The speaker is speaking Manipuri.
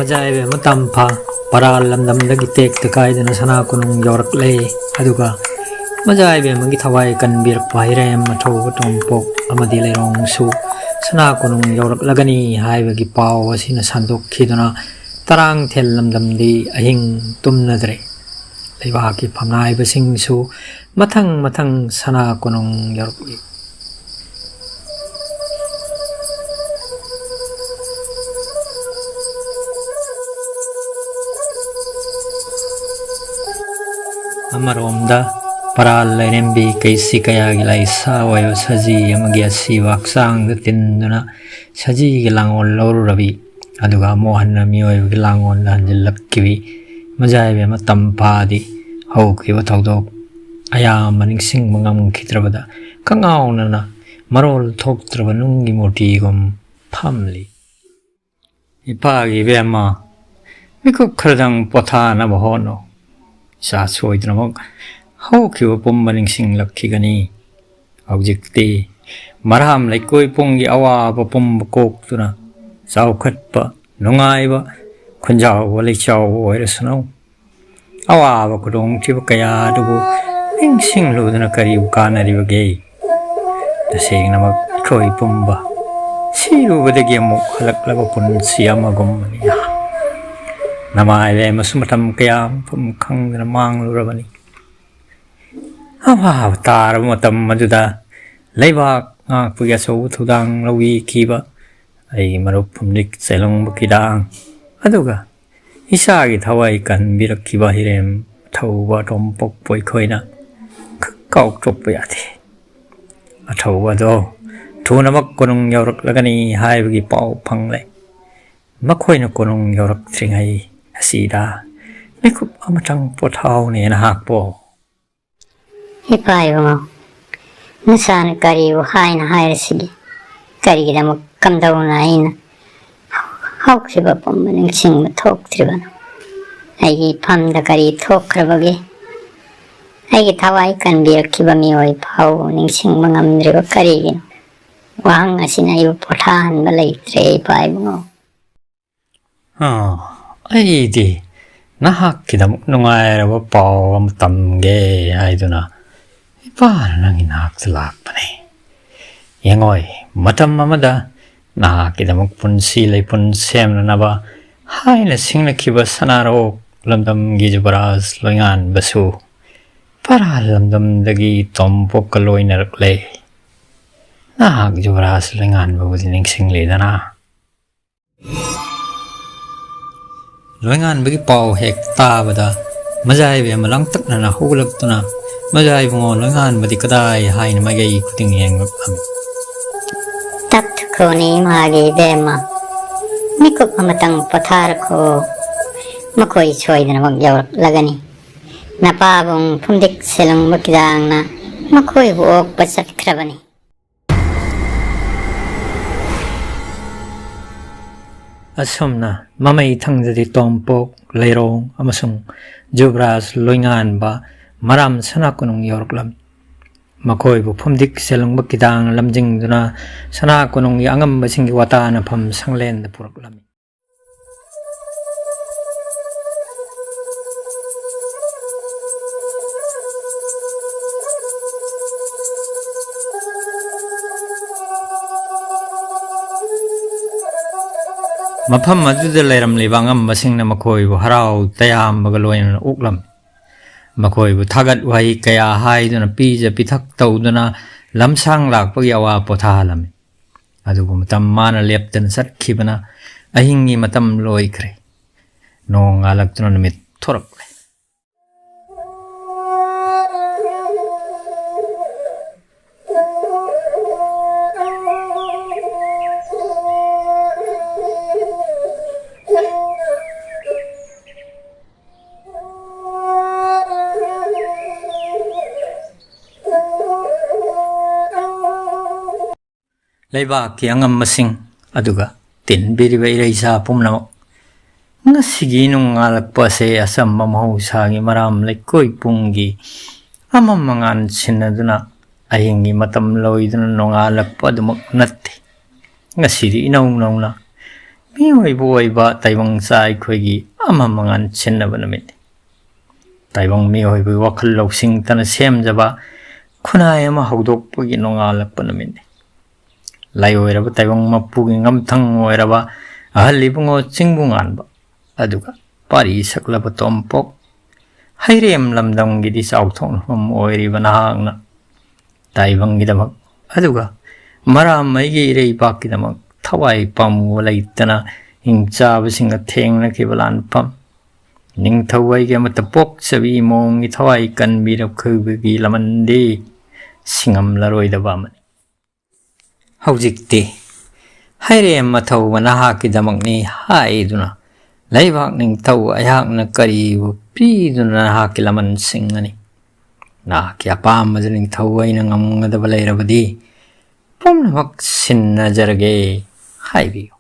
ꯃꯖꯥꯏꯕ ꯃꯇꯝ ꯐꯥ ꯄꯔꯥꯜ ꯂꯝꯗꯝꯗꯒꯤ ꯇꯦꯛꯇ ꯀꯥꯏꯗꯅ ꯁꯅꯥ ꯀꯣꯅꯨꯡ ꯌꯧꯔꯛꯂꯦ ꯑꯗꯨꯒ ꯃꯖꯥꯏꯕ ꯑꯃꯒꯤ ꯊꯋꯥꯏ ꯀꯟꯕꯤꯔꯛꯄ ꯍꯤꯔꯦꯝ ꯃꯊꯧꯕ ꯇꯣꯝꯄꯣꯛ ꯑꯃꯗꯤ ꯂꯩꯔꯣꯡꯁꯨ ꯁꯅꯥ ꯀꯣꯅꯨꯡ ꯌꯧꯔꯛꯂꯒꯅꯤ ꯍꯥꯏꯕꯒꯤ ꯄꯥꯎ ꯑꯁꯤꯅ ꯁꯟꯗꯣꯛꯈꯤꯗꯨꯅ ꯇꯔꯥꯡꯊꯦꯜ ꯂꯝꯗꯝꯗꯤ ꯑꯍꯤꯡ ꯇꯨꯝꯅꯗ꯭ꯔꯦ ꯂꯩꯕꯥꯛꯀꯤ ꯐꯝꯅꯥꯏꯕꯁꯤꯡꯁꯨ ꯃꯊꯪ ꯃꯊꯪ ꯁꯅꯥ ꯀꯣꯅꯨꯡ ꯌꯧꯔꯛꯂꯤ ꯑꯃꯔꯣꯝꯗ ꯄꯔꯥꯜ ꯂꯩꯔꯦꯝꯕꯤ ꯀꯩꯁꯤ ꯀꯌꯥꯒꯤ ꯂꯥꯏꯁꯥ ꯑꯣꯏꯕ ꯁꯖꯤ ꯑꯃꯒꯤ ꯑꯁꯤꯕ ꯍꯛꯆꯥꯡꯗ ꯇꯤꯟꯗꯨꯅ ꯁꯖꯤꯒꯤ ꯂꯥꯡꯑꯣꯜ ꯂꯧꯔꯨꯔꯕꯤ ꯑꯗꯨꯒ ꯑꯃꯨꯛ ꯍꯟꯅ ꯃꯤꯑꯣꯏꯕꯒꯤ ꯂꯥꯡꯑꯣꯜꯗ ꯍꯟꯖꯤꯜꯂꯛꯈꯤꯕꯤ ꯃꯖꯥꯏꯕ ꯃꯇꯝ ꯐꯥꯗꯤ ꯍꯧꯈꯤꯕ ꯊꯧꯗꯣꯛ ꯑꯌꯥꯝꯕ ꯅꯤꯡꯁꯤꯡꯕ ꯉꯝꯈꯤꯗ꯭ꯔꯕꯗ ꯀꯪꯉꯥꯎꯅꯅ ꯃꯔꯣꯜ ꯊꯣꯛꯇ꯭ꯔꯕ ꯅꯨꯡꯒꯤ ꯃꯨꯔꯇꯤꯒꯨꯝ ꯐꯝꯂꯤ ꯏꯄꯥꯒꯤ ꯏꯕꯦꯝꯃ ꯃꯤꯀꯨꯞ ꯈꯔꯗꯪ ꯄꯣꯊꯥꯅꯕ ꯍꯣꯠꯅꯧ ꯏꯆꯥ ꯁꯣꯏꯗꯅꯃꯛ ꯍꯧꯈꯤꯕ ꯄꯨꯝꯕ ꯅꯤꯡꯁꯤꯡꯂꯛꯈꯤꯒꯅꯤ ꯍꯧꯖꯤꯛꯇꯤ ꯃꯔꯥꯝ ꯂꯩꯀꯣꯏ ꯄꯨꯡꯒꯤ ꯑꯋꯥꯕ ꯄꯨꯝꯕ ꯀꯣꯛꯇꯨꯅ ꯆꯥꯎꯈꯠꯄ ꯅꯨꯡꯉꯥꯏꯕ ꯈꯨꯟꯖꯥꯎꯕ ꯂꯩꯆꯥꯎꯕ ꯑꯣꯏꯔꯁꯅꯨ ꯑꯋꯥꯕ ꯈꯨꯗꯣꯡꯊꯤꯕ ꯀꯌꯥ ꯑꯗꯨꯕꯨ ꯅꯤꯡꯁꯤꯡꯂꯨꯗꯨꯅ ꯀꯔꯤꯕꯨ ꯀꯥꯟꯅꯔꯤꯕꯒꯦ ꯇꯁꯦꯡꯅꯃꯛ ꯑꯩꯈꯣꯏ ꯄꯨꯝꯕ ꯁꯤꯔꯨꯕꯗꯒꯤ ꯑꯃꯨꯛ ꯍꯜꯂꯛꯂꯕ ꯄꯨꯟꯁꯤ ꯑꯃꯒꯨꯝꯕꯅꯤ ꯅꯃꯥꯏꯕ ꯑꯃꯁꯨ ꯃꯇꯝ ꯀꯌꯥ ꯃꯐꯝ ꯈꯪꯗꯅ ꯃꯥꯡꯂꯨꯔꯕꯅꯤ ꯑꯋꯥꯕ ꯇꯥꯔꯕ ꯃꯇꯝ ꯑꯗꯨꯗ ꯂꯩꯕꯥꯛ ꯉꯥꯛꯄꯒꯤ ꯑꯆꯧꯕ ꯊꯧꯗꯥꯡ ꯂꯧꯕꯤꯈꯤꯕ ꯑꯩꯒꯤ ꯃꯔꯨꯞ ꯐꯨꯝꯗꯤꯛ ꯆꯦꯂꯣꯡꯕ ꯀꯤꯗꯥꯡ ꯑꯗꯨꯒ ꯏꯆꯥꯒꯤ ꯊꯋꯥꯏ ꯀꯟꯕꯤꯔꯛꯈꯤꯕ ꯍꯤꯔꯦꯝ ꯊꯧꯕ ꯇꯣꯝꯄꯣꯛꯄ ꯑꯩꯈꯣꯏꯅ ꯀꯥꯎꯊꯣꯛꯄ ꯌꯥꯗꯦ ꯑꯊꯧꯕꯗꯣ ꯊꯨꯅꯃꯛ ꯀꯣꯅꯨꯡ ꯌꯧꯔꯛꯂꯒꯅꯤ ꯍꯥꯏꯕꯒꯤ ꯄꯥꯎ ꯐꯪꯂꯦ ꯃꯈꯣꯏꯅ ꯀꯣꯅꯨꯡ ꯌꯧꯔꯛꯇ꯭ꯔꯤꯉꯩ ꯑꯁꯤꯗ ꯃꯤꯀꯨꯞ ꯑꯃꯇꯪ ꯄꯣꯊꯥꯎꯅꯦ ꯅꯍꯥꯛꯄꯣ ꯏꯄꯥ ꯏꯕꯨꯡꯉꯣ ꯅꯆꯥꯅ ꯀꯔꯤꯕꯨ ꯍꯥꯏꯅ ꯍꯥꯏꯔꯁꯤꯒꯦ ꯀꯔꯤꯒꯤꯗꯃꯛ ꯀꯝꯗꯧꯅ ꯑꯩꯅ ꯍꯧꯈꯤꯕ ꯄꯨꯝꯕ ꯅꯤꯡꯁꯤꯡꯕ ꯊꯣꯛꯇ꯭ꯔꯤꯕꯅꯣ ꯑꯩꯒꯤ ꯏꯐꯝꯗ ꯀꯔꯤ ꯊꯣꯛꯈ꯭ꯔꯕꯒꯦ ꯑꯩꯒꯤ ꯊꯋꯥꯏ ꯀꯟꯕꯤꯔꯛꯈꯤꯕ ꯃꯤꯑꯣꯏ ꯐꯥꯎꯕ ꯅꯤꯡꯁꯤꯡꯕ ꯉꯝꯗ꯭ꯔꯤꯕ ꯀꯔꯤꯒꯤꯅꯣ ꯋꯥꯍꯪ ꯑꯁꯤꯅ ꯑꯩꯕꯨ ꯄꯣꯊꯥꯍꯟꯕ ꯂꯩꯇ꯭ꯔꯦ ꯏꯄꯥ ꯏꯕꯨꯡꯉꯣ ꯑꯩꯗꯤ ꯅꯍꯥꯛꯀꯤꯗꯃꯛ ꯅꯨꯡꯉꯥꯏꯔꯕ ꯄꯥꯎ ꯑꯃ ꯇꯝꯒꯦ ꯍꯥꯏꯗꯨꯅ ꯏꯄꯥꯅ ꯅꯪꯒꯤ ꯅꯥꯛꯇ ꯂꯥꯛꯄꯅꯦ ꯌꯦꯡꯉꯣꯏ ꯃꯇꯝ ꯑꯃꯗ ꯅꯍꯥꯛꯀꯤꯗꯃꯛ ꯄꯨꯟꯁꯤ ꯂꯩꯄꯨꯟ ꯁꯦꯝꯅꯅꯕ ꯍꯥꯏꯅ ꯁꯤꯡꯅꯈꯤꯕ ꯁꯅꯥꯔꯣꯛ ꯂꯝꯗꯝꯒꯤ ꯌꯨꯕꯔꯥꯖ ꯂꯣꯏꯉꯥꯟꯕꯁꯨ ꯄꯔꯥꯜ ꯂꯝꯗꯝꯗꯒꯤ ꯇꯣꯝꯄꯣꯛꯀ ꯂꯣꯏꯅꯔꯛꯂꯦ ꯅꯍꯥꯛ ꯌꯨꯕꯔꯥꯖ ꯂꯣꯏꯉꯥꯟꯕꯕꯨꯗꯤ ꯅꯤꯡꯁꯤꯡꯂꯤꯗꯅ ꯂꯣꯏꯉꯥꯟꯕꯒꯤ ꯄꯥꯎ ꯍꯦꯛ ꯇꯥꯕꯗ ꯃꯖꯥꯏꯕ ꯑꯃ ꯂꯥꯡꯇꯛꯅꯅ ꯍꯧꯒꯠꯂꯛꯇꯨꯅ ꯃꯖꯥꯏꯕꯨꯡꯉꯣ ꯂꯣꯏꯉꯥꯟꯕꯗꯤ ꯀꯗꯥꯏ ꯍꯥꯏꯅ ꯃꯥꯏꯀꯩ ꯈꯨꯗꯤꯡ ꯌꯦꯡꯂꯛꯂꯝꯃꯤ ꯇꯞꯊꯈꯣꯅꯦ ꯏꯃꯥꯒꯤ ꯏꯕꯦꯝꯃ ꯃꯤꯀꯨꯞ ꯑꯃꯇꯪ ꯄꯣꯊꯥꯔꯈꯣ ꯃꯈꯣꯏ ꯁꯣꯏꯗꯅꯃꯛ ꯌꯧꯔꯛꯂꯒꯅꯤ ꯅꯄꯥꯕꯨꯡ ꯐꯨꯝꯗꯤꯛ ꯆꯦꯂꯣꯡꯕ ꯀꯤꯗꯥꯡꯅ ꯃꯈꯣꯏꯕꯨ ꯑꯣꯛꯄ ꯆꯠꯈ꯭ꯔꯕꯅꯤ ꯑꯁꯨꯝꯅ ꯃꯃꯩ ꯊꯪꯖꯗꯤ ꯇꯣꯝꯄꯣꯛ ꯂꯩꯔꯣꯡ ꯑꯃꯁꯨꯡ ꯌꯨꯕꯔꯥꯖ ꯂꯣꯏꯉꯥꯟꯕ ꯃꯔꯥꯝ ꯁꯅꯥ ꯀꯣꯅꯨꯡ ꯌꯧꯔꯛꯂꯝꯃꯤ ꯃꯈꯣꯏꯕꯨ ꯐꯨꯝꯗꯤꯛ ꯆꯦꯂꯣꯡꯕ ꯀꯤꯗꯥꯡꯅ ꯂꯝꯖꯤꯡꯗꯨꯅ ꯁꯅꯥ ꯀꯣꯅꯨꯡꯒꯤ ꯑꯉꯝꯕꯁꯤꯡꯒꯤ ꯋꯥꯇꯥꯅꯐꯝ ꯁꯪꯂꯦꯟꯗ ꯄꯨꯔꯛꯂꯝꯃꯤ ꯃꯐꯝ ꯑꯗꯨꯗ ꯂꯩꯔꯝꯂꯤꯕ ꯑꯉꯝꯕꯁꯤꯡꯅ ꯃꯈꯣꯏꯕꯨ ꯍꯔꯥꯎ ꯇꯌꯥꯝꯕꯒ ꯂꯣꯏꯅꯅ ꯑꯣꯛꯂꯝꯃꯤ ꯃꯈꯣꯏꯕꯨ ꯊꯥꯒꯠ ꯋꯥꯍꯩ ꯀꯌꯥ ꯍꯥꯏꯗꯨꯅ ꯄꯤꯖ ꯄꯤꯊꯛ ꯇꯧꯗꯨꯅ ꯂꯝꯁꯥꯡ ꯂꯥꯛꯄꯒꯤ ꯑꯋꯥ ꯄꯣꯊꯥꯍꯜꯂꯝꯃꯤ ꯑꯗꯨꯕꯨ ꯃꯇꯝ ꯃꯥꯅ ꯂꯦꯞꯇꯅ ꯆꯠꯈꯤꯕꯅ ꯑꯍꯤꯡꯒꯤ ꯃꯇꯝ ꯂꯣꯏꯈ꯭ꯔꯦ ꯅꯣꯡ ꯉꯥꯜꯂꯛꯇꯨꯅ ꯅꯨꯃꯤꯠ ꯊꯣꯔꯛꯂꯦ ꯂꯩꯕꯥꯛꯀꯤ ꯑꯉꯝꯕꯁꯤꯡ ꯑꯗꯨꯒ ꯇꯤꯟꯕꯤꯔꯤꯕ ꯏꯔꯩꯆꯥ ꯄꯨꯝꯅꯃꯛ ꯉꯁꯤꯒꯤ ꯅꯣꯡꯉꯥꯜꯂꯛꯄ ꯑꯁꯦ ꯑꯆꯝꯕ ꯃꯍꯧꯁꯥꯒꯤ ꯃꯔꯥꯝ ꯂꯩꯀꯣꯏ ꯄꯨꯡꯒꯤ ꯑꯃꯝ ꯃꯉꯥꯟ ꯁꯤꯟꯅꯗꯨꯅ ꯑꯍꯤꯡꯒꯤ ꯃꯇꯝ ꯂꯣꯏꯗꯨꯅ ꯅꯣꯡꯉꯥꯜꯂꯛꯄ ꯑꯗꯨꯃꯛ ꯅꯠꯇꯦ ꯉꯁꯤꯗꯤ ꯏꯅꯧ ꯅꯧꯅ ꯃꯤꯑꯣꯏꯕ ꯑꯣꯏꯕ ꯇꯥꯏꯕꯪꯆꯥ ꯑꯩꯈꯣꯏꯒꯤ ꯑꯃ ꯃꯉꯥꯟ ꯁꯤꯟꯅꯕ ꯅꯨꯃꯤꯠꯅꯤ. ꯇꯥꯏꯕꯪ ꯃꯤꯑꯣꯏꯕꯒꯤ ꯋꯥꯈꯜ ꯂꯧꯁꯤꯡꯇꯅ ꯁꯦꯝꯖꯕ ꯈꯨꯟꯅꯥꯏ ꯑꯃ ꯍꯧꯗꯣꯛꯄꯒꯤ ꯅꯣꯡꯉꯥꯜꯂꯛꯄ ꯅꯨꯃꯤꯠꯅꯤ. ꯂꯥꯏꯑꯣꯏꯔꯕ ꯇꯥꯏꯕꯪ ꯃꯄꯨꯒꯤ ꯉꯝꯊꯪ ꯑꯣꯏꯔꯕ ꯑꯍꯜ ꯏꯕꯨꯡꯉꯣ ꯆꯤꯡꯕꯨ ꯉꯥꯟꯕ ꯑꯗꯨꯒ ꯄꯥꯔꯤ ꯁꯛꯂꯕ ꯇꯣꯝꯄꯣꯛ ꯍꯩꯔꯦꯝ ꯂꯝꯗꯝꯒꯤꯗꯤ ꯆꯥꯎꯊꯣꯛꯅꯐꯝ ꯑꯣꯏꯔꯤꯕ ꯅꯍꯥꯛꯅ ꯇꯥꯏꯕꯪꯒꯤꯗꯃꯛ ꯑꯗꯨꯒ ꯃꯔꯥꯃꯩꯒꯤ ꯏꯔꯩꯕꯥꯛꯀꯤꯗꯃꯛ ꯊꯋꯥꯏ ꯄꯥꯝꯃꯨꯕ ꯂꯩꯇꯅ ꯍꯤꯡꯆꯥꯕꯁꯤꯡꯒ ꯊꯦꯡꯅꯈꯤꯕ ꯂꯥꯟꯐꯝ ꯅꯤꯡꯊꯧ ꯑꯃꯠꯇ ꯄꯣꯛꯆꯕꯤ ꯏꯃꯣꯡꯒꯤ ꯊꯋꯥꯏ ꯀꯟꯕꯤꯔꯛꯈꯤꯕꯒꯤ ꯂꯃꯟꯗꯤ ꯁꯤꯡꯉꯝꯂꯔꯣꯏꯗꯕ ꯑꯃꯅꯤ. ꯍꯧꯖꯤꯛꯇꯤ ꯍꯩꯔꯦꯝ ꯃꯊꯧꯕ ꯅꯍꯥꯛꯀꯤꯗꯃꯛꯅꯤ ꯍꯥꯏꯗꯨꯅ ꯂꯩꯕꯥꯛ ꯅꯤꯡꯊꯧ ꯑꯩꯍꯥꯛꯅ ꯀꯔꯤꯕꯨ ꯄꯤꯗꯨꯅ ꯅꯍꯥꯛꯀꯤ ꯂꯃꯟ ꯁꯤꯡꯒꯅꯤ? ꯅꯍꯥꯛꯀꯤ ꯑꯄꯥꯝꯕꯗ ꯅꯤꯡꯊꯧ ꯑꯩꯅ ꯉꯝꯒꯗꯕ ꯂꯩꯔꯕꯗꯤ ꯄꯨꯝꯅꯃꯛ ꯁꯤꯟꯅꯖꯔꯒꯦ ꯍꯥꯏꯕꯤꯌꯨ.